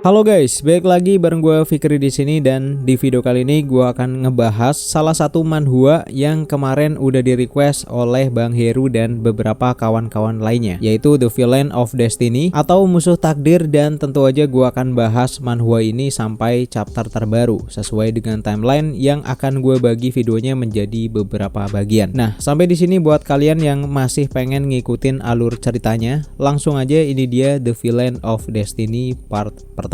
Halo guys, balik lagi bareng gue Fikri di sini, dan di video kali ini gue akan ngebahas salah satu manhwa yang kemarin udah di request oleh Bang Heru dan beberapa kawan-kawan lainnya, yaitu The Villain of Destiny atau Musuh Takdir. Dan tentu aja gue akan bahas manhwa ini sampai chapter terbaru sesuai dengan timeline yang akan gue bagi videonya menjadi beberapa bagian. Nah, sampai di sini buat kalian yang masih pengen ngikutin alur ceritanya, langsung aja, ini dia The Villain of Destiny part pertama.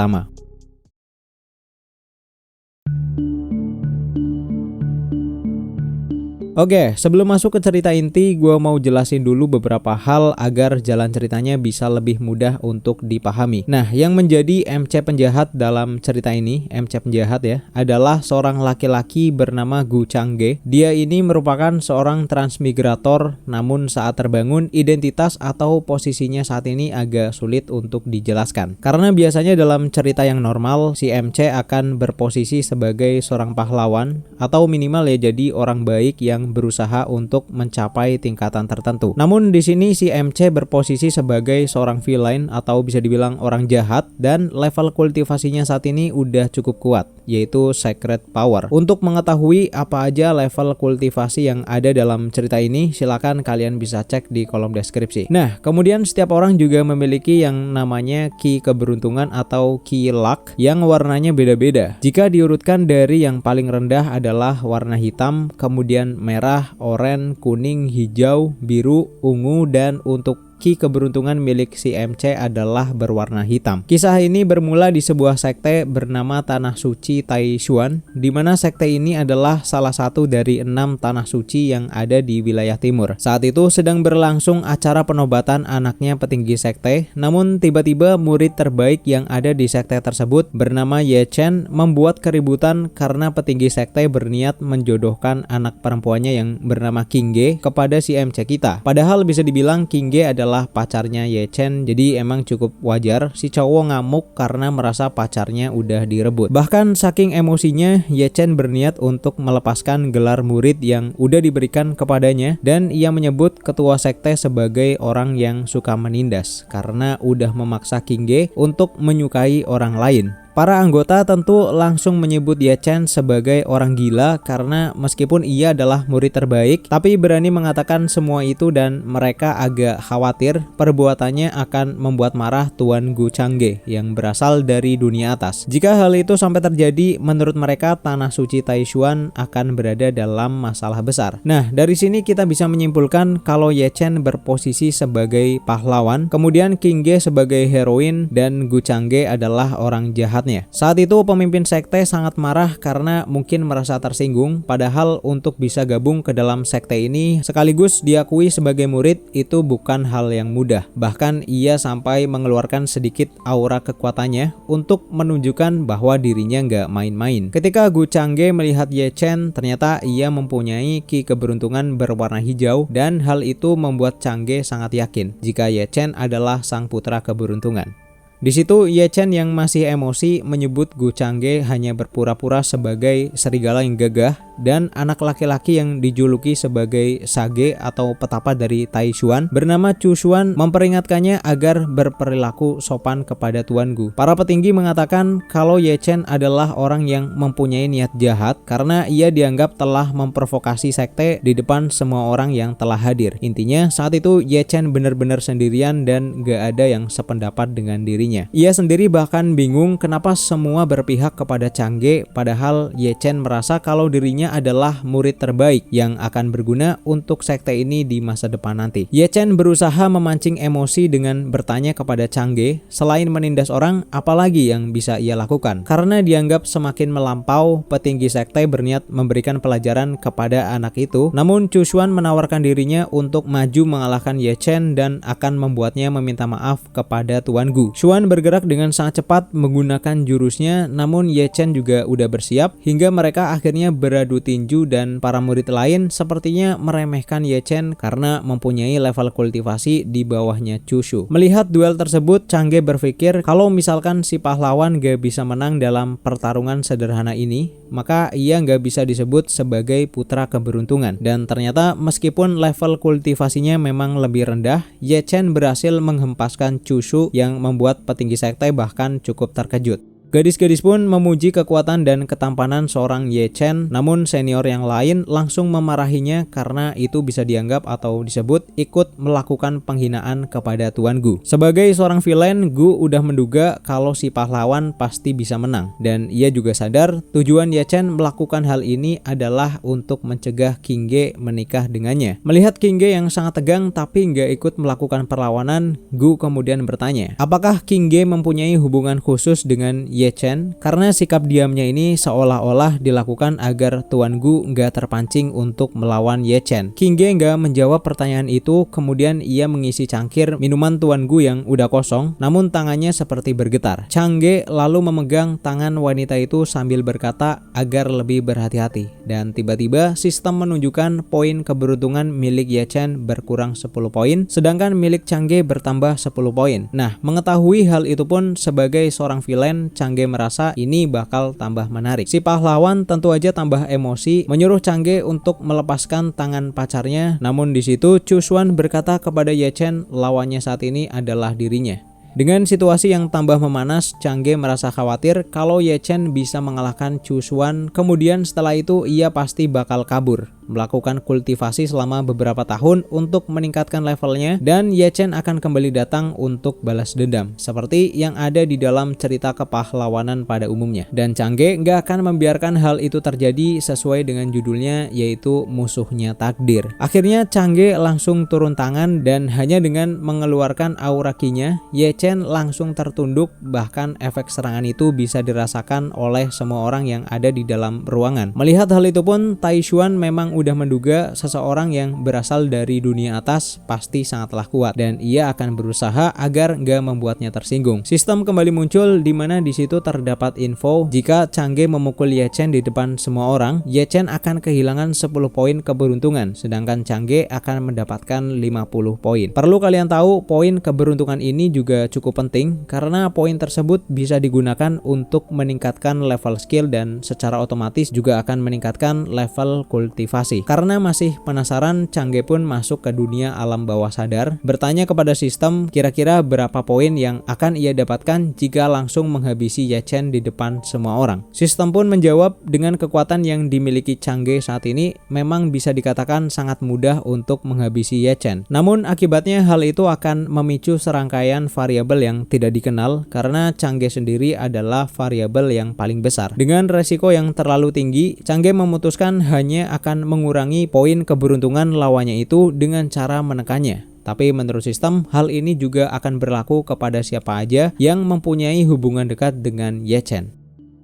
Oke, sebelum masuk ke cerita inti, gue mau jelasin dulu beberapa hal agar jalan ceritanya bisa lebih mudah untuk dipahami. Nah, yang menjadi MC penjahat dalam cerita ini, MC penjahat ya, adalah seorang laki-laki bernama Gu Changge. Dia ini merupakan seorang transmigrator, namun saat terbangun, identitas atau posisinya saat ini agak sulit untuk dijelaskan. Karena biasanya dalam cerita yang normal, si MC akan berposisi sebagai seorang pahlawan, atau minimal ya jadi orang baik yang berusaha untuk mencapai tingkatan tertentu. Namun di sini si MC berposisi sebagai seorang villain atau bisa dibilang orang jahat, dan level kultivasinya saat ini udah cukup kuat, yaitu Sacred Power. Untuk mengetahui apa aja level kultivasi yang ada dalam cerita ini, silakan kalian bisa cek di kolom deskripsi. Nah, kemudian setiap orang juga memiliki yang namanya ki keberuntungan atau ki luck yang warnanya beda-beda. Jika diurutkan dari yang paling rendah adalah warna hitam, kemudian merah, oranye, kuning, hijau, biru, ungu, dan untuk ki keberuntungan milik si MC adalah berwarna hitam. Kisah ini bermula di sebuah sekte bernama Tanah Suci Taishuan, di mana sekte ini adalah salah satu dari 6 tanah suci yang ada di wilayah timur. Saat itu sedang berlangsung acara penobatan anaknya petinggi sekte, namun tiba-tiba murid terbaik yang ada di sekte tersebut bernama Ye Chen membuat keributan karena petinggi sekte berniat menjodohkan anak perempuannya yang bernama Qingge kepada si MC kita. Padahal bisa dibilang Qingge adalah pacarnya Ye Chen, jadi emang cukup wajar si cowok ngamuk karena merasa pacarnya udah direbut. Bahkan saking emosinya, Ye Chen berniat untuk melepaskan gelar murid yang udah diberikan kepadanya, dan ia menyebut ketua sekte sebagai orang yang suka menindas karena udah memaksa Qingge untuk menyukai orang lain. Para anggota tentu langsung menyebut Ye Chen sebagai orang gila karena meskipun ia adalah murid terbaik, tapi berani mengatakan semua itu, dan mereka agak khawatir perbuatannya akan membuat marah Tuan Gu Changge yang berasal dari dunia atas. Jika hal itu sampai terjadi, menurut mereka Tanah Suci Taishuan akan berada dalam masalah besar. Nah, dari sini kita bisa menyimpulkan kalau Ye Chen berposisi sebagai pahlawan, kemudian Qingge sebagai heroin, dan Gu Changge adalah orang jahat. Saat itu pemimpin sekte sangat marah karena mungkin merasa tersinggung, padahal untuk bisa gabung ke dalam sekte ini sekaligus diakui sebagai murid itu bukan hal yang mudah. Bahkan ia sampai mengeluarkan sedikit aura kekuatannya untuk menunjukkan bahwa dirinya nggak main-main. Ketika Gu Changge melihat Ye Chen, ternyata ia mempunyai ki keberuntungan berwarna hijau, dan hal itu membuat Changge sangat yakin jika Ye Chen adalah sang putra keberuntungan. Di situ Ye Chen yang masih emosi menyebut Gu Changge hanya berpura-pura sebagai serigala yang gagah, dan anak laki-laki yang dijuluki sebagai sage atau petapa dari Taishuan bernama Chu Xuan memperingatkannya agar berperilaku sopan kepada Tuan Gu. Para petinggi mengatakan kalau Ye Chen adalah orang yang mempunyai niat jahat karena ia dianggap telah memprovokasi sekte di depan semua orang yang telah hadir. Intinya saat itu Ye Chen benar-benar sendirian dan gak ada yang sependapat dengan dirinya. Ia sendiri bahkan bingung kenapa semua berpihak kepada Changge, padahal Ye Chen merasa kalau dirinya adalah murid terbaik yang akan berguna untuk sekte ini di masa depan nanti. Ye Chen berusaha memancing emosi dengan bertanya kepada Changge, selain menindas orang, apalagi yang bisa ia lakukan? Karena dianggap semakin melampau, petinggi sekte berniat memberikan pelajaran kepada anak itu. Namun Chu Xuan menawarkan dirinya untuk maju mengalahkan Ye Chen dan akan membuatnya meminta maaf kepada Tuan Gu. Xuan bergerak dengan sangat cepat menggunakan jurusnya, namun Ye Chen juga udah bersiap hingga mereka akhirnya beradu guru tinju dan para murid lain sepertinya meremehkan Ye Chen karena mempunyai level kultivasi di bawahnya Chushu. Melihat duel tersebut, Changge berpikir kalau misalkan si pahlawan gak bisa menang dalam pertarungan sederhana ini, maka ia nggak bisa disebut sebagai putra keberuntungan. Dan ternyata meskipun level kultivasinya memang lebih rendah, Ye Chen berhasil menghempaskan Chushu yang membuat petinggi sekte bahkan cukup terkejut. Gadis-gadis pun memuji kekuatan dan ketampanan seorang Ye Chen, namun senior yang lain langsung memarahinya karena itu bisa dianggap atau disebut ikut melakukan penghinaan kepada Tuan Gu. Sebagai seorang villain, Gu udah menduga kalau si pahlawan pasti bisa menang, dan ia juga sadar tujuan Ye Chen melakukan hal ini adalah untuk mencegah King Ge menikah dengannya. Melihat King Ge yang sangat tegang tapi nggak ikut melakukan perlawanan, Gu kemudian bertanya, apakah King Ge mempunyai hubungan khusus dengan Ye Chen? Karena sikap diamnya ini seolah-olah dilakukan agar Tuan Gu nggak terpancing untuk melawan Ye Chen. King Ge nggak menjawab pertanyaan itu, kemudian ia mengisi cangkir minuman Tuan Gu yang udah kosong, namun tangannya seperti bergetar. Changge lalu memegang tangan wanita itu sambil berkata agar lebih berhati-hati, dan tiba-tiba sistem menunjukkan poin keberuntungan milik Ye Chen berkurang 10 poin, sedangkan milik Changge bertambah 10 poin. Nah, mengetahui hal itu pun sebagai seorang villain, Changge merasa ini bakal tambah menarik. Si pahlawan tentu aja tambah emosi, menyuruh Changge untuk melepaskan tangan pacarnya. Namun di situ Chu Xuan berkata kepada Ye Chen lawannya saat ini adalah dirinya. Dengan situasi yang tambah memanas, Changge merasa khawatir kalau Ye Chen bisa mengalahkan Chu Xuan. Kemudian setelah itu ia pasti bakal kabur, melakukan kultivasi selama beberapa tahun untuk meningkatkan levelnya, dan Ye Chen akan kembali datang untuk balas dendam seperti yang ada di dalam cerita kepahlawanan pada umumnya. Dan Changge nggak akan membiarkan hal itu terjadi sesuai dengan judulnya, yaitu musuhnya takdir. Akhirnya Changge langsung turun tangan, dan hanya dengan mengeluarkan aura ki-nya, Ye Chen langsung tertunduk. Bahkan efek serangan itu bisa dirasakan oleh semua orang yang ada di dalam ruangan. Melihat hal itu pun, Tai Xuan memang udah menduga seseorang yang berasal dari dunia atas pasti sangatlah kuat, dan ia akan berusaha agar nggak membuatnya tersinggung. Sistem kembali muncul di mana di situ terdapat info jika Changge memukul Ye Chen di depan semua orang, Ye Chen akan kehilangan 10 poin keberuntungan, sedangkan Changge akan mendapatkan 50 poin. Perlu kalian tahu, poin keberuntungan ini juga cukup penting karena poin tersebut bisa digunakan untuk meningkatkan level skill dan secara otomatis juga akan meningkatkan level kultivasi. Karena masih penasaran, Changge pun masuk ke dunia alam bawah sadar, bertanya kepada sistem kira-kira berapa poin yang akan ia dapatkan jika langsung menghabisi Ye Chen di depan semua orang. Sistem pun menjawab dengan kekuatan yang dimiliki Changge saat ini memang bisa dikatakan sangat mudah untuk menghabisi Ye Chen. Namun akibatnya hal itu akan memicu serangkaian variabel yang tidak dikenal karena Changge sendiri adalah variabel yang paling besar. Dengan resiko yang terlalu tinggi, Changge memutuskan hanya akan mengurangi poin keberuntungan lawannya itu dengan cara menekannya. Tapi menurut sistem, hal ini juga akan berlaku kepada siapa aja yang mempunyai hubungan dekat dengan Ye Chen.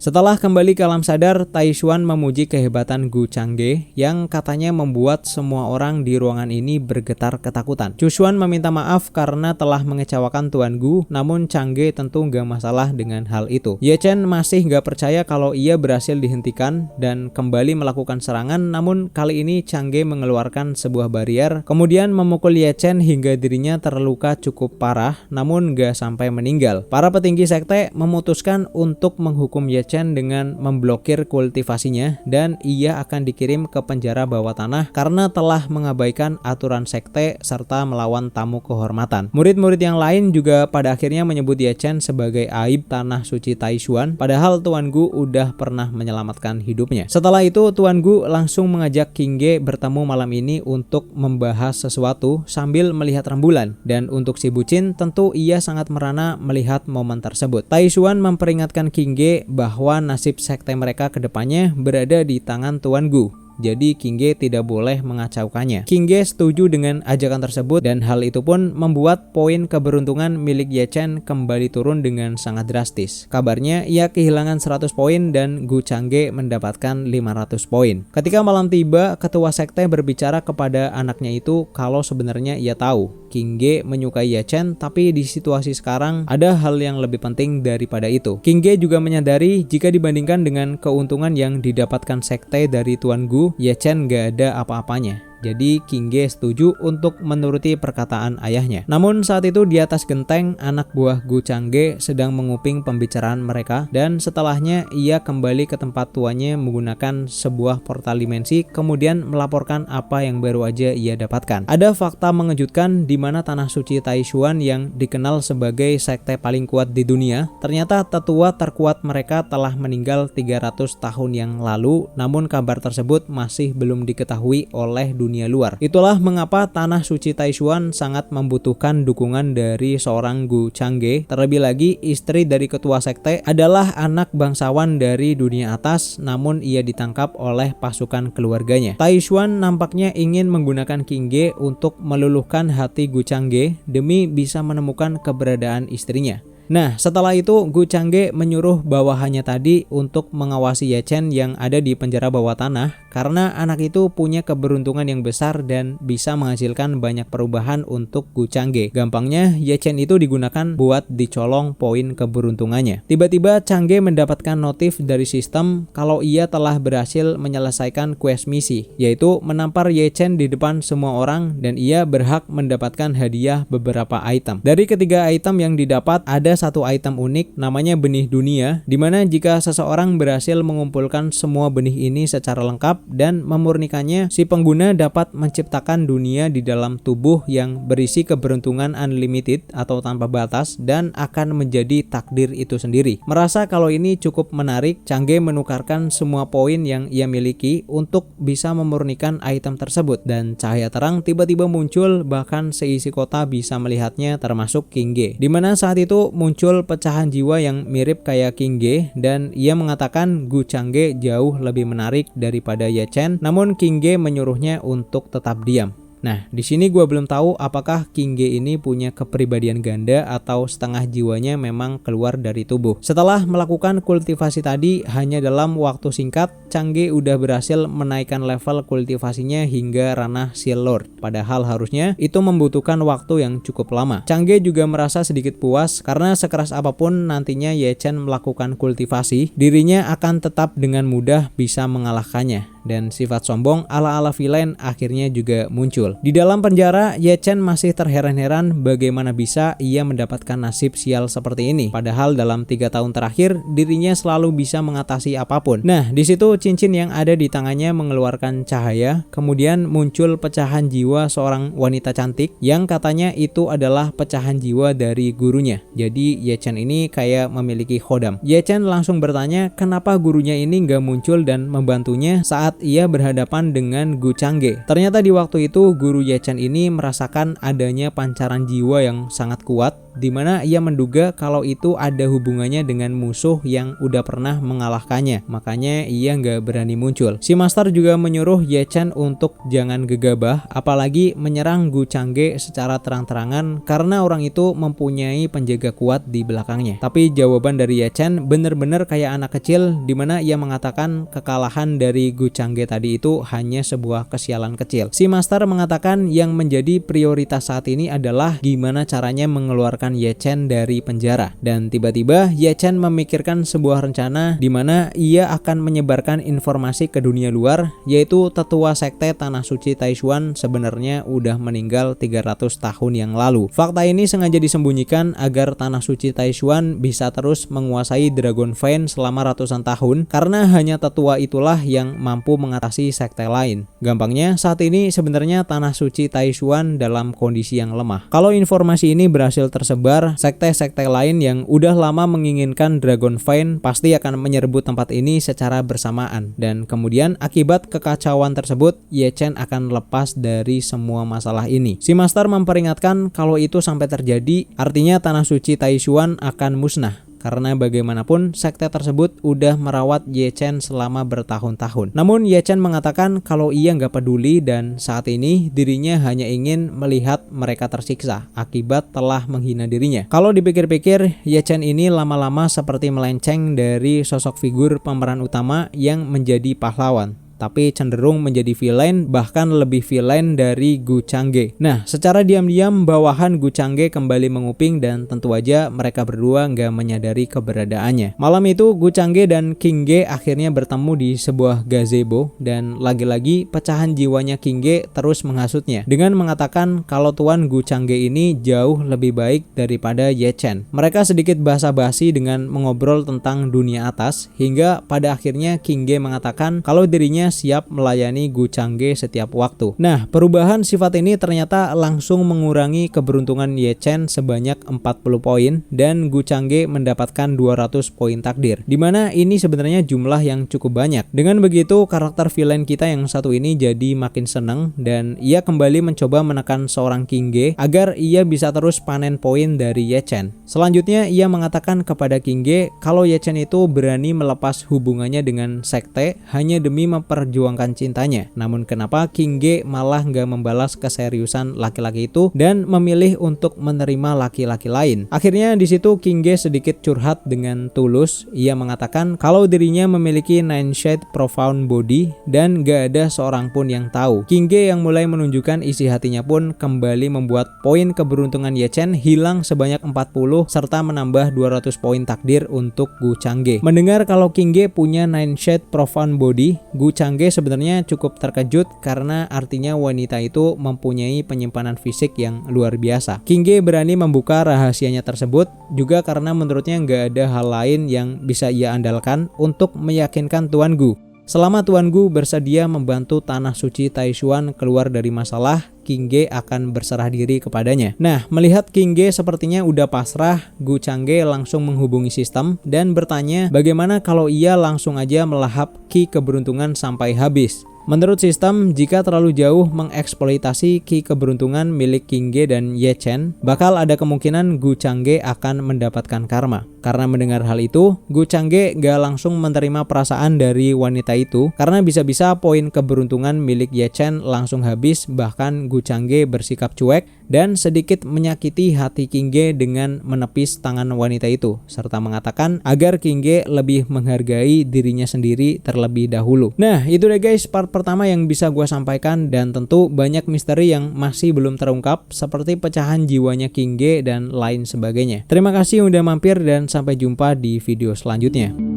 Setelah kembali ke alam sadar, Tai Xuan memuji kehebatan Gu Changge yang katanya membuat semua orang di ruangan ini bergetar ketakutan. Chu Xuan meminta maaf karena telah mengecewakan Tuan Gu, namun Changge tentu nggak masalah dengan hal itu. Ye Chen masih nggak percaya kalau ia berhasil dihentikan dan kembali melakukan serangan, namun kali ini Changge mengeluarkan sebuah barrier, kemudian memukul Ye Chen hingga dirinya terluka cukup parah, namun nggak sampai meninggal. Para petinggi sekte memutuskan untuk menghukum Ye Chen dengan memblokir kultivasinya, dan ia akan dikirim ke penjara bawah tanah karena telah mengabaikan aturan sekte serta melawan tamu kehormatan. Murid-murid yang lain juga pada akhirnya menyebut Ye Chen sebagai aib tanah suci Tai Xuan, padahal Tuan Gu udah pernah menyelamatkan hidupnya. Setelah itu Tuan Gu langsung mengajak King Ge bertemu malam ini untuk membahas sesuatu sambil melihat rembulan, dan untuk si bucin tentu ia sangat merana melihat momen tersebut. Tai Xuan memperingatkan King Ge bahwa nasib sekte mereka kedepannya berada di tangan Tuan Gu. jadi Qing Ge tidak boleh mengacaukannya. Qing Ge setuju dengan ajakan tersebut dan hal itu pun membuat poin keberuntungan milik Ye Chen kembali turun dengan sangat drastis. Kabarnya ia kehilangan 100 poin dan Gu Changge mendapatkan 500 poin. Ketika malam tiba, ketua sekte berbicara kepada anaknya itu kalau sebenarnya ia tahu Qing Ge menyukai Ye Chen, tapi di situasi sekarang ada hal yang lebih penting daripada itu. Qing Ge juga menyadari jika dibandingkan dengan keuntungan yang didapatkan sekte dari Tuan Gu, Ye Chen gak ada apa-apanya. Jadi Qing Ge setuju untuk menuruti perkataan ayahnya. Namun saat itu di atas genteng, anak buah Gu Changge sedang menguping pembicaraan mereka dan setelahnya ia kembali ke tempat tuanya menggunakan sebuah portal dimensi kemudian melaporkan apa yang baru aja ia dapatkan. Ada fakta mengejutkan di mana tanah suci Taishuan yang dikenal sebagai sekte paling kuat di dunia, ternyata tetua terkuat mereka telah meninggal 300 tahun yang lalu, namun kabar tersebut masih belum diketahui oleh dunia luar. Itulah mengapa tanah suci Taishuan sangat membutuhkan dukungan dari seorang Gu Changge. Terlebih lagi, istri dari ketua sekte adalah anak bangsawan dari dunia atas, namun ia ditangkap oleh pasukan keluarganya. Taishuan nampaknya ingin menggunakan Qing Ge untuk meluluhkan hati Gu Changge demi bisa menemukan keberadaan istrinya. Nah, setelah itu Gu Changge menyuruh bawahannya tadi untuk mengawasi Ye Chen yang ada di penjara bawah tanah karena anak itu punya keberuntungan yang besar dan bisa menghasilkan banyak perubahan untuk Gu Changge. Gampangnya, Ye Chen itu digunakan buat dicolong poin keberuntungannya. Tiba-tiba Changge mendapatkan notif dari sistem kalau ia telah berhasil menyelesaikan quest misi, yaitu menampar Ye Chen di depan semua orang dan ia berhak mendapatkan hadiah beberapa item. Dari ketiga item yang didapat, ada satu item unik namanya benih dunia, dimana jika seseorang berhasil mengumpulkan semua benih ini secara lengkap dan memurnikannya, si pengguna dapat menciptakan dunia di dalam tubuh yang berisi keberuntungan unlimited atau tanpa batas dan akan menjadi takdir itu sendiri. Merasa kalau ini cukup menarik, Changge menukarkan semua poin yang ia miliki untuk bisa memurnikan item tersebut dan cahaya terang tiba-tiba muncul, bahkan seisi kota bisa melihatnya termasuk Qing Ge. Dimana saat itu muncul pecahan jiwa yang mirip kayak Qing Ge dan ia mengatakan Gu Changge jauh lebih menarik daripada Ye Chen, namun Qing Ge menyuruhnya untuk tetap diam. Nah, di sini gue belum tahu apakah Qing Ge ini punya kepribadian ganda atau setengah jiwanya memang keluar dari tubuh. Setelah melakukan kultivasi tadi, hanya dalam waktu singkat, Changge udah berhasil menaikkan level kultivasinya hingga ranah Seal Lord. Padahal harusnya itu membutuhkan waktu yang cukup lama. Changge juga merasa sedikit puas karena sekeras apapun nantinya Ye Chen melakukan kultivasi, dirinya akan tetap dengan mudah bisa mengalahkannya. Dan sifat sombong ala-ala villain akhirnya juga muncul. Di dalam penjara, Ye Chen masih terheran-heran bagaimana bisa ia mendapatkan nasib sial seperti ini. Padahal dalam 3 tahun terakhir, dirinya selalu bisa mengatasi apapun. Nah, di situ cincin yang ada di tangannya mengeluarkan cahaya. Kemudian muncul pecahan jiwa seorang wanita cantik yang katanya itu adalah pecahan jiwa dari gurunya. Jadi Ye Chen ini kayak memiliki khodam. Ye Chen langsung bertanya kenapa gurunya ini nggak muncul dan membantunya saat ia berhadapan dengan Gu Changge. Ternyata di waktu itu guru Ye Chen ini merasakan adanya pancaran jiwa yang sangat kuat, di mana ia menduga kalau itu ada hubungannya dengan musuh yang udah pernah mengalahkannya. Makanya ia nggak berani muncul. Si Master juga menyuruh Ye Chen untuk jangan gegabah, apalagi menyerang Gu Changge secara terang-terangan karena orang itu mempunyai penjaga kuat di belakangnya. Tapi jawaban dari Ye Chen bener-bener kayak anak kecil, di mana ia mengatakan kekalahan dari Gu Changge tadi itu hanya sebuah kesialan kecil. Si Master mengatakan yang menjadi prioritas saat ini adalah gimana caranya mengeluarkan Ye Chen dari penjara. Dan tiba-tiba Ye Chen memikirkan sebuah rencana di mana ia akan menyebarkan informasi ke dunia luar, yaitu tetua sekte Tanah Suci Taishuan sebenarnya udah meninggal 300 tahun yang lalu. Fakta ini sengaja disembunyikan agar Tanah Suci Taishuan bisa terus menguasai Dragon Vein selama ratusan tahun, karena hanya tetua itulah yang mampu mengatasi sekte lain. Gampangnya, saat ini sebenarnya Tanah Suci Taishuan dalam kondisi yang lemah. Kalau informasi ini berhasil tersebar, sekte-sekte lain yang udah lama menginginkan Dragon Vein pasti akan menyerbu tempat ini secara bersamaan. Dan kemudian akibat kekacauan tersebut, Ye Chen akan lepas dari semua masalah ini. Si Master memperingatkan kalau itu sampai terjadi, artinya Tanah Suci Taishuan akan musnah. karena bagaimanapun sekte tersebut udah merawat Ye Chen selama bertahun-tahun. Namun Ye Chen mengatakan kalau ia nggak peduli dan saat ini dirinya hanya ingin melihat mereka tersiksa akibat telah menghina dirinya. Kalau dipikir-pikir, Ye Chen ini lama-lama seperti melenceng dari sosok figur pemeran utama yang menjadi pahlawan, tapi cenderung menjadi villain, bahkan lebih villain dari Gu Changge. Nah, secara diam-diam bawahan Gu Changge kembali menguping dan tentu aja mereka berdua nggak menyadari keberadaannya. Malam itu Gu Changge dan King Ge akhirnya bertemu di sebuah gazebo dan lagi-lagi pecahan jiwanya King Ge terus menghasutnya dengan mengatakan kalau Tuan Gu Changge ini jauh lebih baik daripada Ye Chen. Mereka sedikit basa-basi dengan mengobrol tentang dunia atas hingga pada akhirnya King Ge mengatakan kalau dirinya siap melayani Gu Changge setiap waktu. Nah, perubahan sifat ini ternyata langsung mengurangi keberuntungan Ye Chen sebanyak 40 poin dan Gu Changge mendapatkan 200 poin takdir. Dimana ini sebenarnya jumlah yang cukup banyak. Dengan begitu, karakter villain kita yang satu ini jadi makin seneng dan ia kembali mencoba menekan seorang King Ge agar ia bisa terus panen poin dari Ye Chen. Selanjutnya, ia mengatakan kepada King Ge kalau Ye Chen itu berani melepas hubungannya dengan sekte hanya demi memperjuangkan cintanya. Namun kenapa King Ge malah nggak membalas keseriusan laki-laki itu dan memilih untuk menerima laki-laki lain? Akhirnya di situ King Ge sedikit curhat dengan tulus. Ia mengatakan kalau dirinya memiliki Nine Shade Profound Body dan nggak ada seorang pun yang tahu. King Ge yang mulai menunjukkan isi hatinya pun kembali membuat poin keberuntungan Ye Chen hilang sebanyak 40 serta menambah 200 poin takdir untuk Gu Changge. Mendengar kalau King Ge punya Nine Shade Profound Body, Gu Changge sebenarnya cukup terkejut karena artinya wanita itu mempunyai penyimpanan fisik yang luar biasa. King Ge berani membuka rahasianya tersebut juga karena menurutnya nggak ada hal lain yang bisa ia andalkan untuk meyakinkan Tuan Gu. Selama Tuan Gu bersedia membantu tanah suci Taishuan keluar dari masalah, King Ge akan berserah diri kepadanya. Nah, melihat King Ge sepertinya udah pasrah, Gu Changge langsung menghubungi sistem dan bertanya bagaimana kalau ia langsung aja melahap ki keberuntungan sampai habis. Menurut sistem, jika terlalu jauh mengeksploitasi ki keberuntungan milik King Ge dan Ye Chen, bakal ada kemungkinan Gu Changge akan mendapatkan karma. Karena mendengar hal itu, Gu Changge gak langsung menerima perasaan dari wanita itu karena bisa-bisa poin keberuntungan milik Ye Chen langsung habis, bahkan Gu Changge bersikap cuek dan sedikit menyakiti hati King Ge dengan menepis tangan wanita itu serta mengatakan agar King Ge lebih menghargai dirinya sendiri terlebih dahulu. Nah, itu deh guys part pertama yang bisa gue sampaikan dan tentu banyak misteri yang masih belum terungkap seperti pecahan jiwanya King Ge dan lain sebagainya. Terima kasih udah mampir dan sampai jumpa di video selanjutnya.